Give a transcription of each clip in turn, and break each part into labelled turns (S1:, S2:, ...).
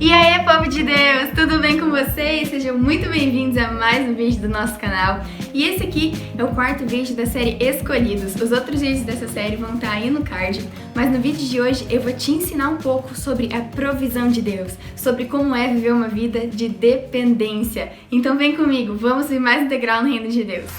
S1: E aí, povo de Deus, tudo bem com vocês? Sejam muito bem-vindos a mais um vídeo do nosso canal. E esse aqui é o quarto vídeo da série Escolhidos. Os outros vídeos dessa série vão estar aí no card, mas no vídeo de hoje eu vou te ensinar um pouco sobre a provisão de Deus, sobre como é viver uma vida de dependência. Então vem comigo, vamos ver mais um degrau no reino de Deus.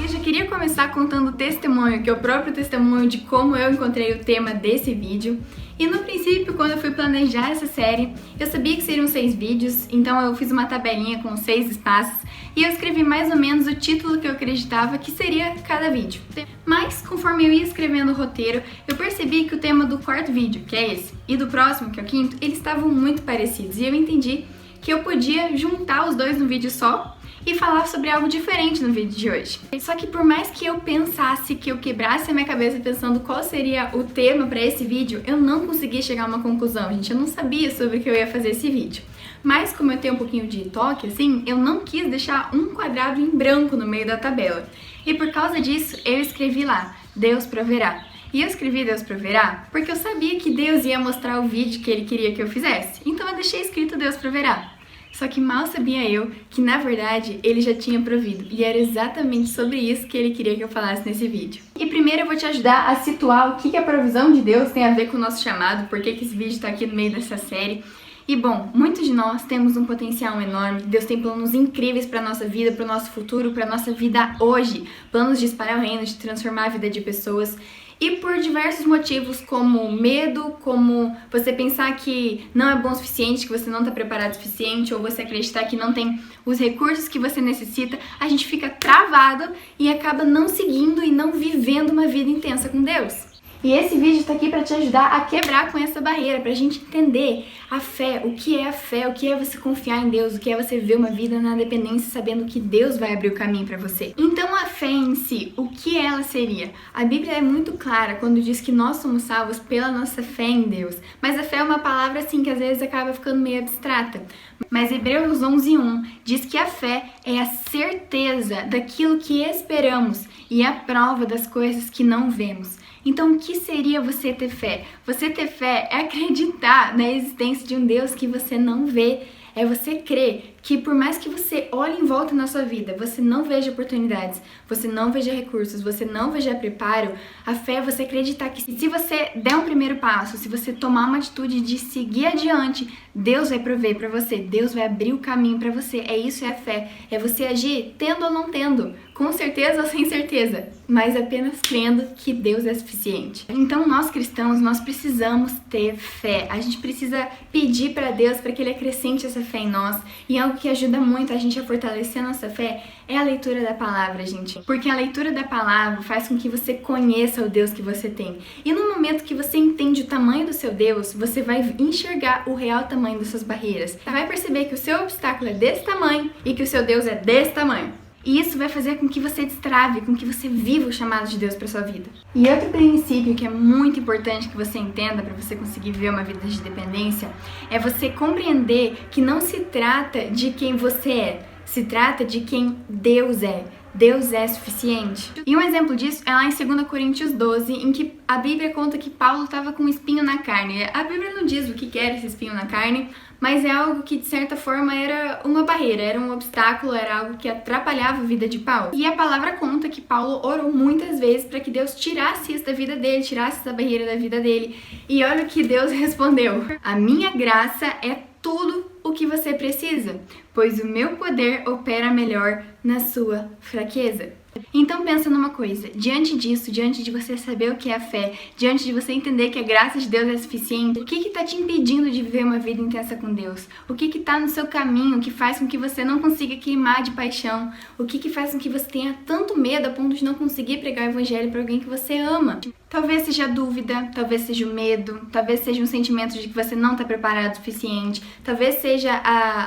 S1: Eu queria começar contando o testemunho, que é o próprio testemunho de como eu encontrei o tema desse vídeo. E no princípio, quando eu fui planejar essa série, eu sabia que seriam 6 vídeos, então eu fiz uma tabelinha com 6 espaços e eu escrevi mais ou menos o título que eu acreditava que seria cada vídeo. Mas, conforme eu ia escrevendo o roteiro, eu percebi que o tema do quarto vídeo, que é esse, e do próximo, que é o quinto, eles estavam muito parecidos e eu entendi que eu podia juntar os dois no vídeo só e falar sobre algo diferente no vídeo de hoje. Só que por mais que eu pensasse, que eu quebrasse a minha cabeça pensando qual seria o tema para esse vídeo, eu não conseguia chegar a uma conclusão, gente. Eu não sabia sobre o que eu ia fazer esse vídeo. Mas como eu tenho um pouquinho de toque, assim, eu não quis deixar um quadrado em branco no meio da tabela. E por causa disso, eu escrevi lá, Deus proverá. E eu escrevi Deus proverá porque eu sabia que Deus ia mostrar o vídeo que Ele queria que eu fizesse. Então eu deixei escrito Deus proverá. Só que mal sabia eu que, na verdade, Ele já tinha provido. E era exatamente sobre isso que Ele queria que eu falasse nesse vídeo. E primeiro eu vou te ajudar a situar o que a provisão de Deus tem a ver com o nosso chamado, por que esse vídeo está aqui no meio dessa série. E bom, muitos de nós temos um potencial enorme, Deus tem planos incríveis para a nossa vida, para o nosso futuro, para a nossa vida hoje. Planos de espalhar o reino, de transformar a vida de pessoas. E por diversos motivos, como medo, como você pensar que não é bom o suficiente, que você não está preparado o suficiente, ou você acreditar que não tem os recursos que você necessita, a gente fica travado e acaba não seguindo e não vivendo uma vida intensa com Deus. E esse vídeo está aqui para te ajudar a quebrar com essa barreira, para a gente entender a fé, o que é você confiar em Deus, o que é você viver uma vida na dependência sabendo que Deus vai abrir o caminho para você. Então a fé em si, o que ela seria? A Bíblia é muito clara quando diz que nós somos salvos pela nossa fé em Deus, mas a fé é uma palavra assim que às vezes acaba ficando meio abstrata. Mas Hebreus 11:1 diz que a fé é a certeza daquilo que esperamos e a prova das coisas que não vemos. Então, o que seria você ter fé? Você ter fé é acreditar na existência de um Deus que você não vê. É você crer que por mais que você olhe em volta na sua vida, você não veja oportunidades, você não veja recursos, você não veja preparo, a fé é você acreditar que se você der um primeiro passo, se você tomar uma atitude de seguir adiante, Deus vai prover para você, Deus vai abrir o caminho para você. É isso, é a fé. É você agir tendo ou não tendo, com certeza ou sem certeza, mas apenas crendo que Deus é suficiente. Então nós cristãos, nós precisamos ter fé. A gente precisa pedir para Deus para que Ele acrescente essa fé em nós. E algo que ajuda muito a gente a fortalecer a nossa fé é a leitura da palavra, gente. Porque a leitura da palavra faz com que você conheça o Deus que você tem. E no momento que você entende o tamanho do seu Deus, você vai enxergar o real tamanho das suas barreiras. Você vai perceber que o seu obstáculo é desse tamanho e que o seu Deus é desse tamanho. E isso vai fazer com que você destrave, com que você viva o chamado de Deus para sua vida. E outro princípio que é muito importante que você entenda para você conseguir viver uma vida de dependência é você compreender que não se trata de quem você é, se trata de quem Deus é. Deus é suficiente. E um exemplo disso é lá em 2 Coríntios 12, em que a Bíblia conta que Paulo estava com um espinho na carne. A Bíblia não diz o que era esse espinho na carne, mas é algo que de certa forma era uma barreira, era um obstáculo, era algo que atrapalhava a vida de Paulo. E a palavra conta que Paulo orou muitas vezes para que Deus tirasse isso da vida dele, tirasse essa barreira da vida dele. E olha o que Deus respondeu: a minha graça é tudo o que você precisa, pois o meu poder opera melhor na sua fraqueza. Então pensa numa coisa, diante disso, diante de você saber o que é a fé, diante de você entender que a graça de Deus é suficiente, o que está te impedindo de viver uma vida intensa com Deus? O que está no seu caminho que faz com que você não consiga queimar de paixão? O que faz com que você tenha tanto medo a ponto de não conseguir pregar o evangelho para alguém que você ama? Talvez seja a dúvida, talvez seja o medo, talvez seja um sentimento de que você não está preparado o suficiente, talvez seja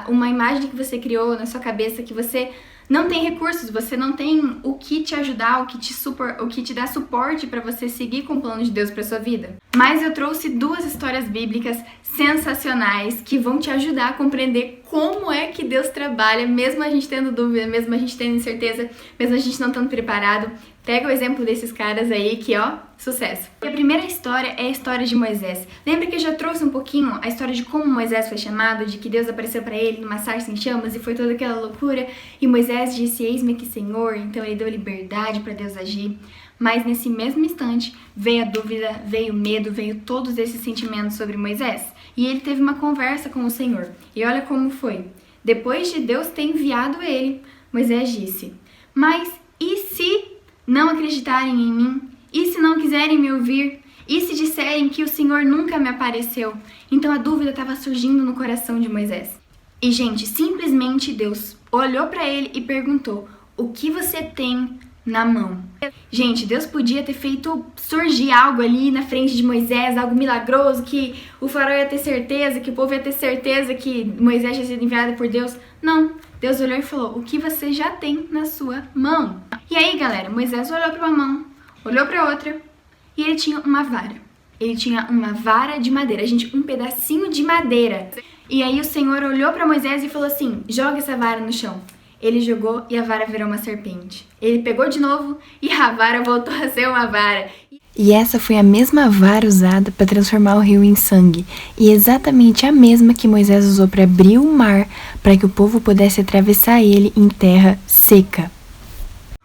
S1: uma imagem que você criou na sua cabeça que você não tem recursos, você não tem o que te ajudar, o que te dá suporte para você seguir com o plano de Deus para sua vida. Mas eu trouxe 2 histórias bíblicas sensacionais que vão te ajudar a compreender como é que Deus trabalha, mesmo a gente tendo dúvida, mesmo a gente tendo incerteza, mesmo a gente não estando preparado. Pega o exemplo desses caras aí que, ó, sucesso. E a primeira história é a história de Moisés. Lembra que eu já trouxe um pouquinho a história de como Moisés foi chamado, de que Deus apareceu para ele numa sarça em chamas e foi toda aquela loucura, e Moisés disse, eis-me aqui, Senhor, então ele deu liberdade para Deus agir. Mas nesse mesmo instante veio a dúvida, veio o medo, veio todos esses sentimentos sobre Moisés. E ele teve uma conversa com o Senhor. E olha como foi. Depois de Deus ter enviado ele, Moisés disse, mas e se não acreditarem em mim? E se não quiserem me ouvir? E se disserem que o Senhor nunca me apareceu? Então a dúvida estava surgindo no coração de Moisés. E, gente, simplesmente Deus olhou para ele e perguntou, o que você tem na mão? Gente, Deus podia ter feito surgir algo ali na frente de Moisés, algo milagroso, que o faraó ia ter certeza, que o povo ia ter certeza que Moisés tinha sido enviado por Deus. Não, Deus olhou e falou, o que você já tem na sua mão? E aí, galera, Moisés olhou para uma mão, olhou para outra e ele tinha uma vara. Ele tinha uma vara de madeira, gente, um pedacinho de madeira. E aí o Senhor olhou para Moisés e falou assim, joga essa vara no chão. Ele jogou e a vara virou uma serpente. Ele pegou de novo e a vara voltou a ser uma vara.
S2: E essa foi a mesma vara usada para transformar o rio em sangue. E exatamente a mesma que Moisés usou para abrir o mar, para que o povo pudesse atravessar ele em terra seca.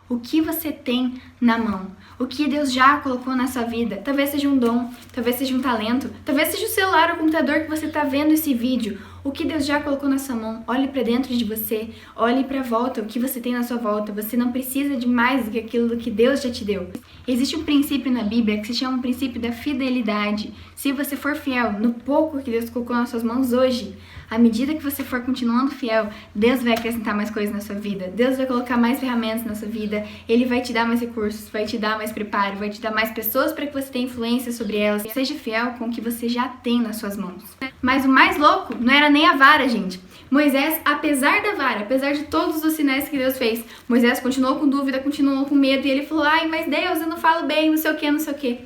S1: O que você tem na mão? O que Deus já colocou na sua vida? Talvez seja um dom, talvez seja um talento, talvez seja o celular ou o computador que você está vendo esse vídeo. O que Deus já colocou na sua mão? Olhe para dentro de você, olhe para a volta, o que você tem na sua volta. Você não precisa de mais do que aquilo do que Deus já te deu. Existe um princípio na Bíblia que se chama o princípio da fidelidade. Se você for fiel no pouco que Deus colocou nas suas mãos hoje, à medida que você for continuando fiel, Deus vai acrescentar mais coisas na sua vida. Deus vai colocar mais ferramentas na sua vida. Ele vai te dar mais recursos, vai te dar mais preparo, vai te dar mais pessoas para que você tenha influência sobre elas. Seja fiel com o que você já tem nas suas mãos. Mas o mais louco não era nem a vara, gente. Moisés, apesar da vara, apesar de todos os sinais que Deus fez, Moisés continuou com dúvida, continuou com medo, e ele falou, ai, mas Deus, eu não falo bem, não sei o que, não sei o que.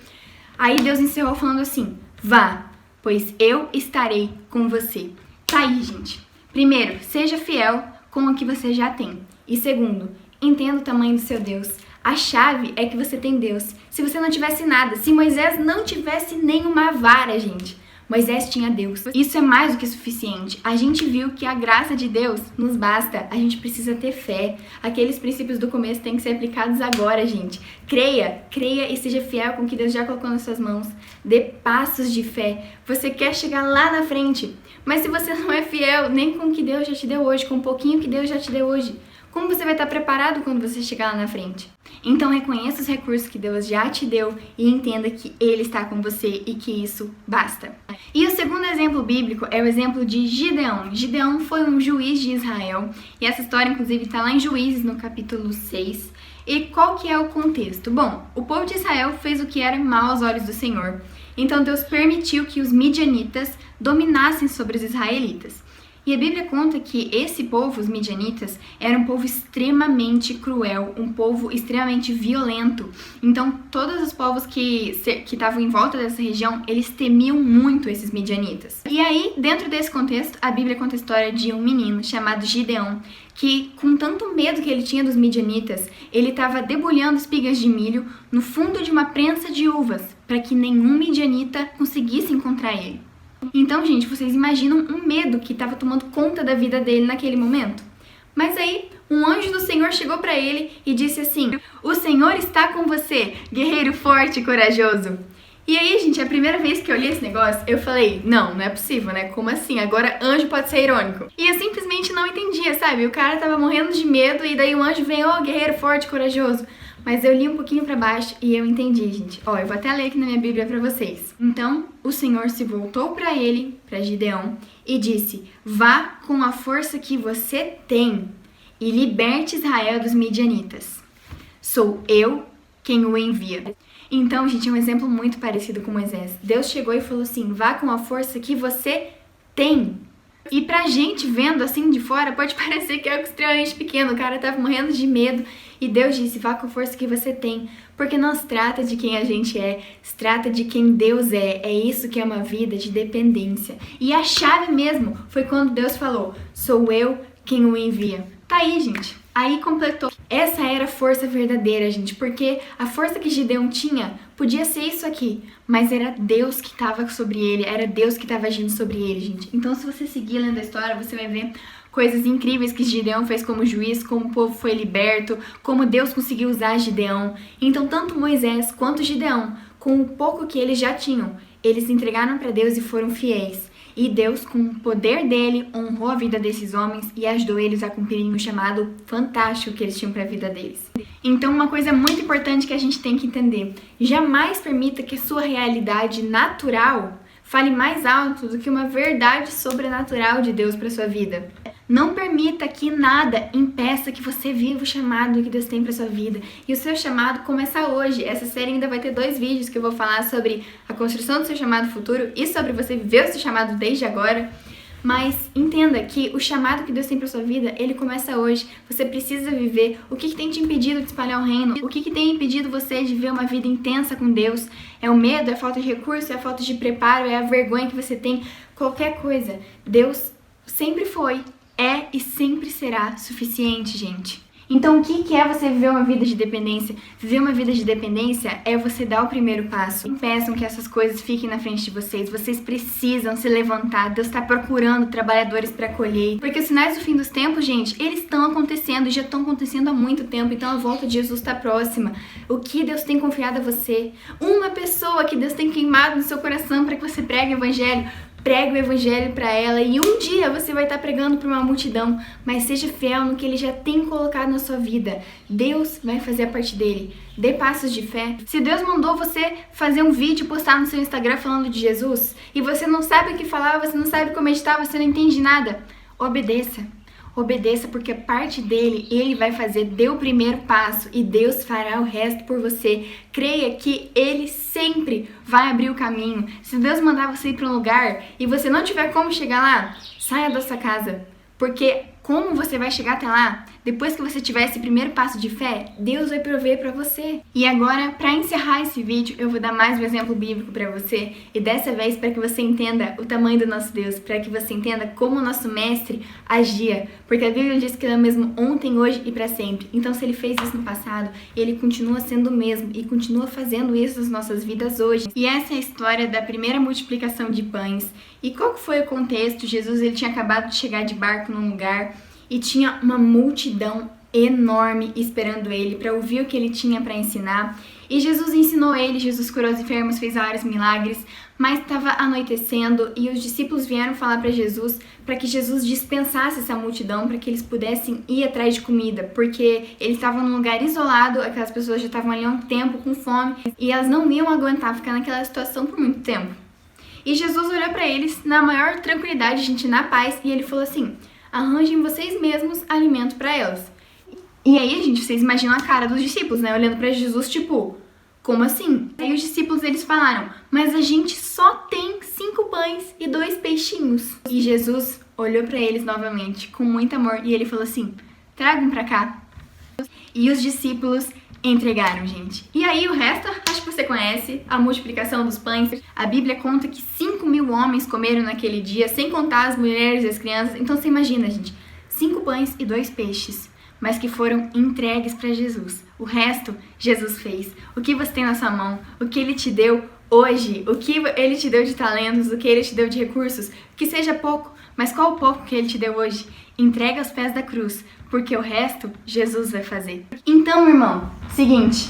S1: Aí Deus encerrou falando assim, vá, pois eu estarei com você. Tá aí, gente. Primeiro, seja fiel com o que você já tem. E segundo, entenda o tamanho do seu Deus. A chave é que você tem Deus. Se você não tivesse nada, se Moisés não tivesse nenhuma vara, gente, Moisés tinha Deus. Isso é mais do que suficiente. A gente viu que a graça de Deus nos basta. A gente precisa ter fé. Aqueles princípios do começo têm que ser aplicados agora, gente. Creia e seja fiel com o que Deus já colocou nas suas mãos. Dê passos de fé. Você quer chegar lá na frente, mas se você não é fiel nem com o que Deus já te deu hoje, com um pouquinho que Deus já te deu hoje, como você vai estar preparado quando você chegar lá na frente? Então reconheça os recursos que Deus já te deu e entenda que Ele está com você e que isso basta. E o segundo exemplo bíblico é o exemplo de Gideão. Gideão foi um juiz de Israel e essa história inclusive está lá em Juízes no capítulo 6. E qual que é o contexto? Bom, o povo de Israel fez o que era mal aos olhos do Senhor. Então Deus permitiu que os midianitas dominassem sobre os israelitas. E a Bíblia conta que esse povo, os midianitas, era um povo extremamente cruel, um povo extremamente violento. Então, todos os povos que estavam em volta dessa região, eles temiam muito esses midianitas. E aí, dentro desse contexto, a Bíblia conta a história de um menino chamado Gideão, que com tanto medo que ele tinha dos midianitas, ele estava debulhando espigas de milho no fundo de uma prensa de uvas, para que nenhum midianita conseguisse encontrar ele. Então, gente, vocês imaginam um medo que estava tomando conta da vida dele naquele momento? Mas aí, um anjo do Senhor chegou para ele e disse assim, o Senhor está com você, guerreiro forte e corajoso. E aí, gente, a primeira vez que eu li esse negócio, eu falei, não é possível, né? Como assim? Agora anjo pode ser irônico. E eu simplesmente não entendia, sabe? O cara tava morrendo de medo e daí o anjo vem, guerreiro forte e corajoso. Mas eu li um pouquinho pra baixo e eu entendi, gente. Eu vou até ler aqui na minha Bíblia pra vocês. Então, o Senhor se voltou pra ele, pra Gideão, e disse, vá com a força que você tem e liberte Israel dos midianitas. Sou eu quem o envia. Então, gente, é um exemplo muito parecido com Moisés. Deus chegou e falou assim, vá com a força que você tem. E pra gente vendo assim de fora, pode parecer que é algo extremamente pequeno. O cara tava morrendo de medo e Deus disse, vá com a força que você tem. Porque não se trata de quem a gente é, se trata de quem Deus é. É isso que é uma vida de dependência. E a chave mesmo foi quando Deus falou, sou eu quem o envia. Tá aí, gente. Aí completou. Essa era a força verdadeira, gente, porque a força que Gideão tinha podia ser isso aqui, mas era Deus que estava sobre ele, era Deus que estava agindo sobre ele, gente. Então, se você seguir lendo a história, você vai ver coisas incríveis que Gideão fez como juiz, como o povo foi liberto, como Deus conseguiu usar Gideão. Então, tanto Moisés quanto Gideão, com o pouco que eles já tinham, eles se entregaram para Deus e foram fiéis. E Deus, com o poder dele, honrou a vida desses homens e ajudou eles a cumprirem o chamado fantástico que eles tinham para a vida deles. Então, uma coisa muito importante que a gente tem que entender: jamais permita que a sua realidade natural fale mais alto do que uma verdade sobrenatural de Deus para sua vida. Não permita que nada impeça que você viva o chamado que Deus tem para sua vida. E o seu chamado começa hoje. Essa série ainda vai ter 2 vídeos que eu vou falar sobre a construção do seu chamado futuro e sobre você viver o seu chamado desde agora. Mas entenda que o chamado que Deus tem para sua vida, ele começa hoje. Você precisa viver. O que tem te impedido de espalhar o reino? O que tem impedido você de viver uma vida intensa com Deus? É o medo? É a falta de recurso? É a falta de preparo? É a vergonha que você tem? Qualquer coisa. Deus sempre foi, é e sempre será suficiente, gente. Então, o que é você viver uma vida de dependência? Viver uma vida de dependência é você dar o primeiro passo. Não peçam que essas coisas fiquem na frente de vocês. Vocês precisam se levantar. Deus está procurando trabalhadores para colher. Porque os sinais do fim dos tempos, gente, eles estão acontecendo e já estão acontecendo há muito tempo. Então, a volta de Jesus está próxima. O que Deus tem confiado a você? Uma pessoa que Deus tem queimado no seu coração para que você pregue o evangelho. Pregue o evangelho para ela e um dia você vai estar pregando para uma multidão, mas seja fiel no que ele já tem colocado na sua vida. Deus vai fazer a parte dele. Dê passos de fé. Se Deus mandou você fazer um vídeo e postar no seu Instagram falando de Jesus e você não sabe o que falar, você não sabe como editar, você não entende nada, obedeça. Obedeça, porque a parte dele, ele vai fazer. Dê o primeiro passo e Deus fará o resto por você. Creia que ele sempre vai abrir o caminho. Se Deus mandar você ir para um lugar e você não tiver como chegar lá, saia da sua casa. Porque como você vai chegar até lá? Depois que você tiver esse primeiro passo de fé, Deus vai prover para você. E agora, para encerrar esse vídeo, eu vou dar mais um exemplo bíblico para você. E dessa vez, para que você entenda o tamanho do nosso Deus, para que você entenda como o nosso mestre agia. Porque a Bíblia diz que ele é o mesmo ontem, hoje e para sempre. Então, se ele fez isso no passado, ele continua sendo o mesmo e continua fazendo isso nas nossas vidas hoje. E essa é a história da primeira multiplicação de pães. E qual que foi o contexto? Jesus, ele tinha acabado de chegar de barco num lugar e tinha uma multidão enorme esperando ele para ouvir o que ele tinha para ensinar. E Jesus ensinou ele, Jesus curou os enfermos, fez vários milagres, mas estava anoitecendo e os discípulos vieram falar para Jesus para que Jesus dispensasse essa multidão, para que eles pudessem ir atrás de comida, porque eles estavam num lugar isolado, aquelas pessoas já estavam ali há um tempo com fome e elas não iam aguentar ficar naquela situação por muito tempo. E Jesus olhou para eles na maior tranquilidade, gente, na paz, e ele falou assim: arranjem vocês mesmos alimento para elas. E aí, gente, vocês imaginam a cara dos discípulos, né? Olhando para Jesus, tipo, como assim? Aí os discípulos, eles falaram: mas a gente só tem 5 pães e 2 peixinhos. E Jesus olhou para eles novamente, com muito amor, e ele falou assim: tragam para cá. E os discípulos entregaram, gente. E aí o resto, acho que você conhece, a multiplicação dos pães. A Bíblia conta que 5.000 homens comeram naquele dia, sem contar as mulheres e as crianças. Então você imagina, gente, 5 pães e 2 peixes, mas que foram entregues para Jesus. O resto, Jesus fez. O que você tem na sua mão, o que ele te deu hoje, o que ele te deu de talentos, o que ele te deu de recursos, que seja pouco, mas qual o pouco que ele te deu hoje? Entrega aos pés da cruz, porque o resto Jesus vai fazer. Então, irmão, seguinte,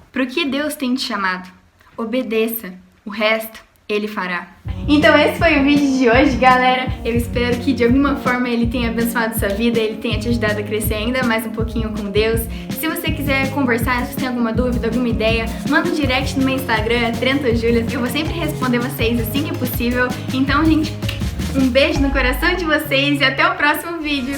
S1: pro que Deus tem te chamado, obedeça, o resto ele fará. Então esse foi o vídeo de hoje, galera. Eu espero que de alguma forma ele tenha abençoado sua vida, ele tenha te ajudado a crescer ainda mais um pouquinho com Deus. Se você quiser conversar, se você tem alguma dúvida, alguma ideia, manda um direct no meu Instagram, TrentoJulias, que eu vou sempre responder vocês assim que possível. Então, gente, um beijo no coração de vocês e até o próximo vídeo.